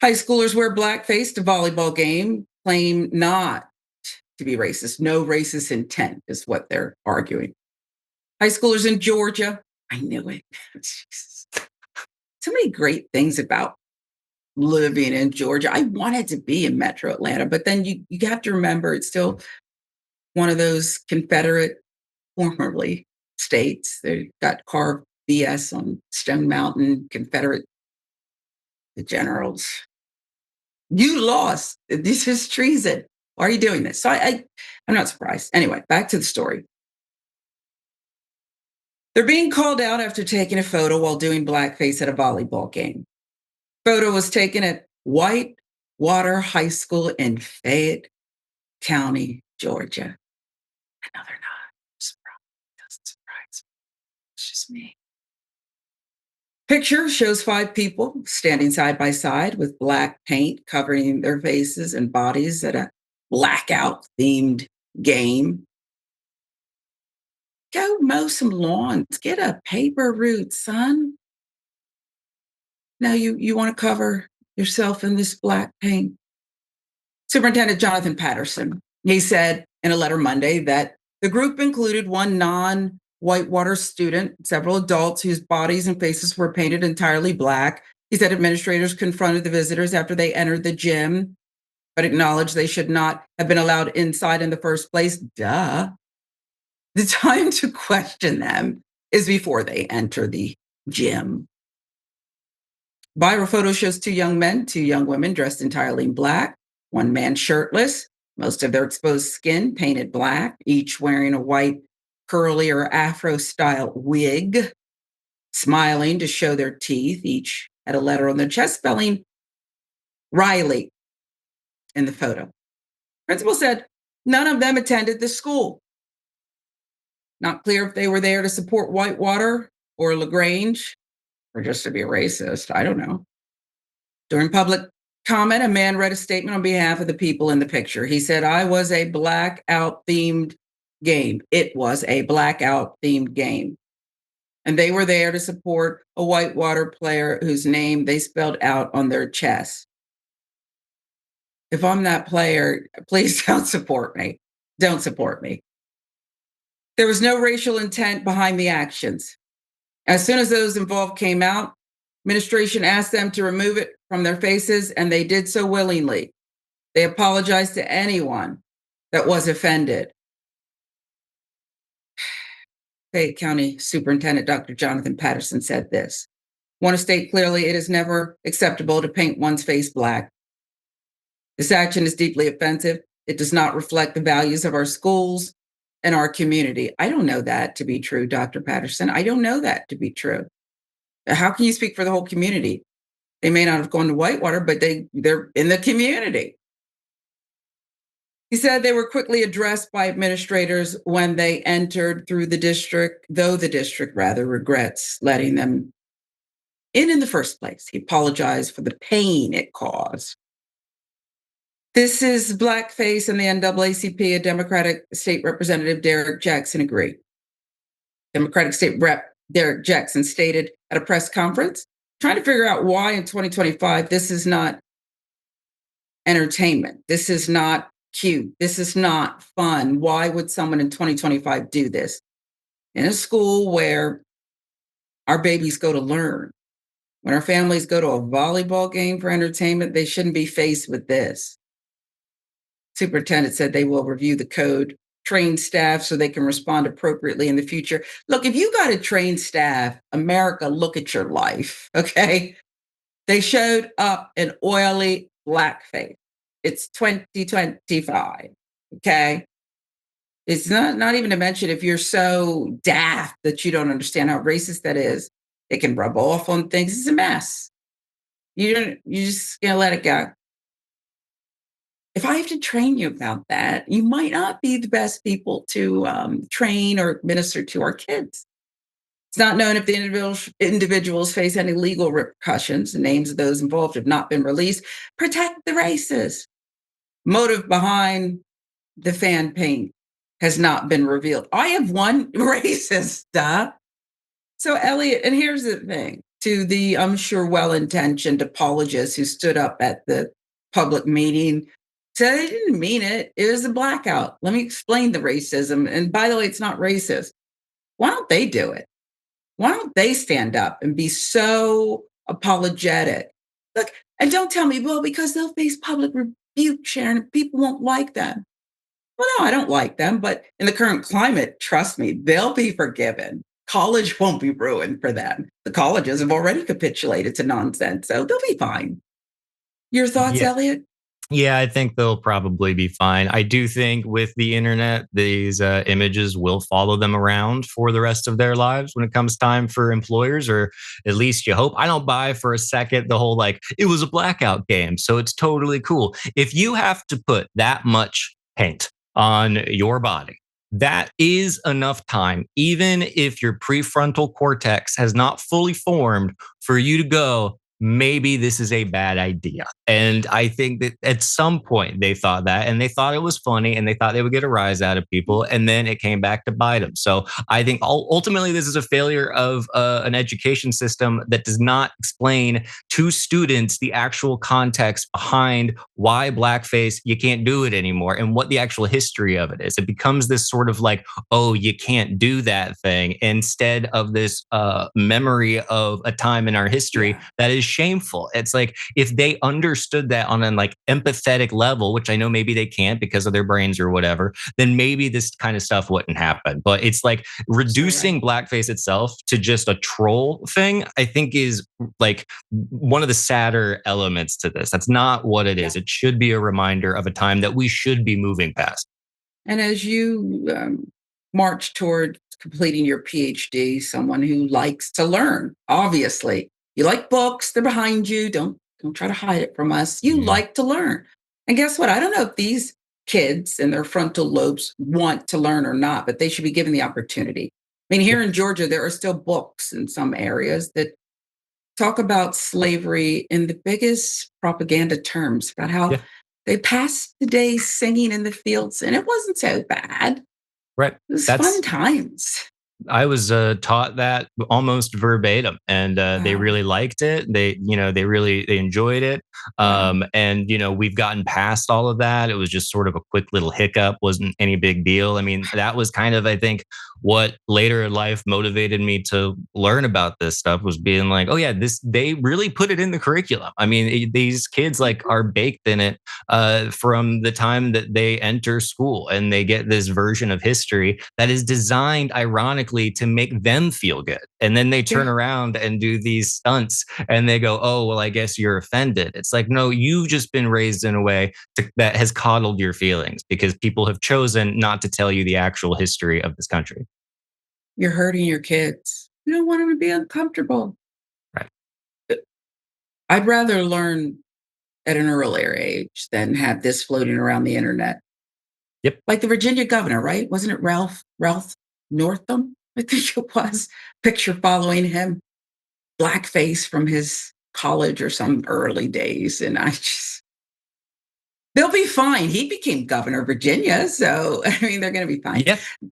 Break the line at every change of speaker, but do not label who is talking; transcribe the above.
High schoolers wear blackface to volleyball game, claim not to be racist. No racist intent is what they're arguing. High schoolers in Georgia, I knew it. So many great things about living in Georgia. I wanted to be in Metro Atlanta, but then you have to remember it's still one of those Confederate formerly states. They got carved BS on Stone Mountain, Confederate, the generals. You lost. This is treason. Why are you doing this? So I'm not surprised. Anyway, back to the story. They're being called out after taking a photo while doing blackface at a volleyball game. Photo was taken at Whitewater High School in Fayette County, Georgia. I know they're not. Doesn't surprise me. It's just me. Picture shows 5 people standing side by side with black paint covering their faces and bodies at a blackout-themed game. Go mow some lawns. Get a paper route, son. Now you want to cover yourself in this black paint. Superintendent Jonathan Patterson, he said in a letter Monday that the group included one non-Whitewater student, several adults whose bodies and faces were painted entirely black. He said administrators confronted the visitors after they entered the gym, but acknowledged they should not have been allowed inside in the first place. Duh. The time to question them is before they enter the gym. Viral photo shows 2 young men, 2 young women dressed entirely in black, one man shirtless, most of their exposed skin painted black, each wearing a white curly or afro-style wig, smiling to show their teeth. Each had a letter on their chest spelling RYLEE in the photo. Principal said none of them attended the school. Not clear if they were there to support Whitewater or LaGrange or just to be a racist. I don't know. During public comment, a man read a statement on behalf of the people in the picture. He said, I was a blackout-themed game. It was a blackout-themed game. And they were there to support a Whitewater player whose name they spelled out on their chest. If I'm that player, please don't support me. Don't support me. There was no racial intent behind the actions. As soon as those involved came out, administration asked them to remove it from their faces, and they did so willingly. They apologized to anyone that was offended. Fayette County Superintendent Dr. Jonathan Patterson said this. Want to state clearly, it is never acceptable to paint one's face black. This action is deeply offensive. It does not reflect the values of our schools and our community. I don't know that to be true, Dr. Patterson. I don't know that to be true. How can you speak for the whole community? They may not have gone to Whitewater, but they're in the community. He said they were quickly addressed by administrators when they entered through the district, though the district rather regrets letting them in the first place. He apologized for the pain it caused. This is blackface, and the NAACP, a Democratic State Representative Derek Jackson agreed. Democratic State Rep Derek Jackson stated at a press conference, trying to figure out why in 2025 this is not entertainment. This is not cute. This is not fun. Why would someone in 2025 do this? In a school where our babies go to learn, when our families go to a volleyball game for entertainment, they shouldn't be faced with this. Superintendent said they will review the code, train staff so they can respond appropriately in the future. Look, if you got to train staff, America, look at your life, okay? They showed up in oily blackface. It's 2025, okay? It's not even to mention if you're so daft that you don't understand how racist that is, it can rub off on things. It's a mess. You just gonna let it go. If I have to train you about that, you might not be the best people to train or administer to our kids. It's not known if the individuals face any legal repercussions. The names of those involved have not been released. Protect the races. Motive behind the fan paint has not been revealed. I have one racist, duh. So Elliot, and here's the thing. to the, I'm sure, well-intentioned apologist who stood up at the public meeting, said they didn't mean it. It was a blackout. Let me explain the racism. And by the way, it's not racist. Why don't they do it? Why don't they stand up and be so apologetic? Look, and don't tell me, well, because they'll face public rebuke, Sharon, and people won't like them. Well, no, I don't like them, but in the current climate, trust me, they'll be forgiven. College won't be ruined for them. The colleges have already capitulated to nonsense, so they'll be fine. Your thoughts,
Yeah.
Elliot?
Yeah, I think they'll probably be fine. I do think with the internet, these images will follow them around for the rest of their lives when it comes time for employers, or at least you hope. I don't buy for a second the whole like, it was a blackout game, so it's totally cool. If you have to put that much paint on your body, that is enough time, even if your prefrontal cortex has not fully formed, for you to go, maybe this is a bad idea. And I think that at some point they thought that, and they thought it was funny, and they thought they would get a rise out of people. And then it came back to bite them. So I think ultimately this is a failure of an education system that does not explain to students the actual context behind why blackface, you can't do it anymore, and what the actual history of it is. It becomes this sort of like, oh, you can't do that thing, instead of this memory of a time in our history that is shameful. It's like, if they understood that on a like empathetic level, which I know maybe they can't because of their brains or whatever, then maybe this kind of stuff wouldn't happen. But it's like reducing blackface itself to just a troll thing, I think is like one of the sadder elements to this. That's not what it is. It should be a reminder of a time that we should be moving past.
And as you march toward completing your PhD, someone who likes to learn, obviously, you like books, they're behind you. Don't try to hide it from us. You
Mhm.
like to learn. And guess what? I don't know if these kids and their frontal lobes want to learn or not, but they should be given the opportunity. I mean, here
Yep.
in Georgia, there are still books in some areas that talk about slavery in the biggest propaganda terms, about how
Yeah.
they passed the day singing in the fields, and it wasn't so bad.
Right.
It was fun
That's
times.
I was taught that almost verbatim, and they
Wow.
really liked it. They enjoyed it.
Wow.
And we've gotten past all of that. It was just sort of a quick little hiccup, wasn't any big deal. I mean, that was kind of, I think, what later in life motivated me to learn about this stuff, was being like, oh yeah, this they really put it in the curriculum. I mean, these kids like are baked in it from the time that they enter school, and they get this version of history that is designed, ironically, to make them feel good. And then they turn
Yeah.
around and do these stunts, and they go, oh, well, I guess you're offended. It's like, no, you've just been raised in a way that has coddled your feelings, because people have chosen not to tell you the actual history of this country.
You're hurting your kids. You don't want them to be uncomfortable.
Right.
I'd rather learn at an earlier age than have this floating around the internet.
Yep.
Like the Virginia governor, right? Wasn't it Ralph Northam? I think it was. Picture following him, blackface from his college or some early days. And I just, they'll be fine. He became governor of Virginia. So, I mean, they're going to be fine.
Yeah.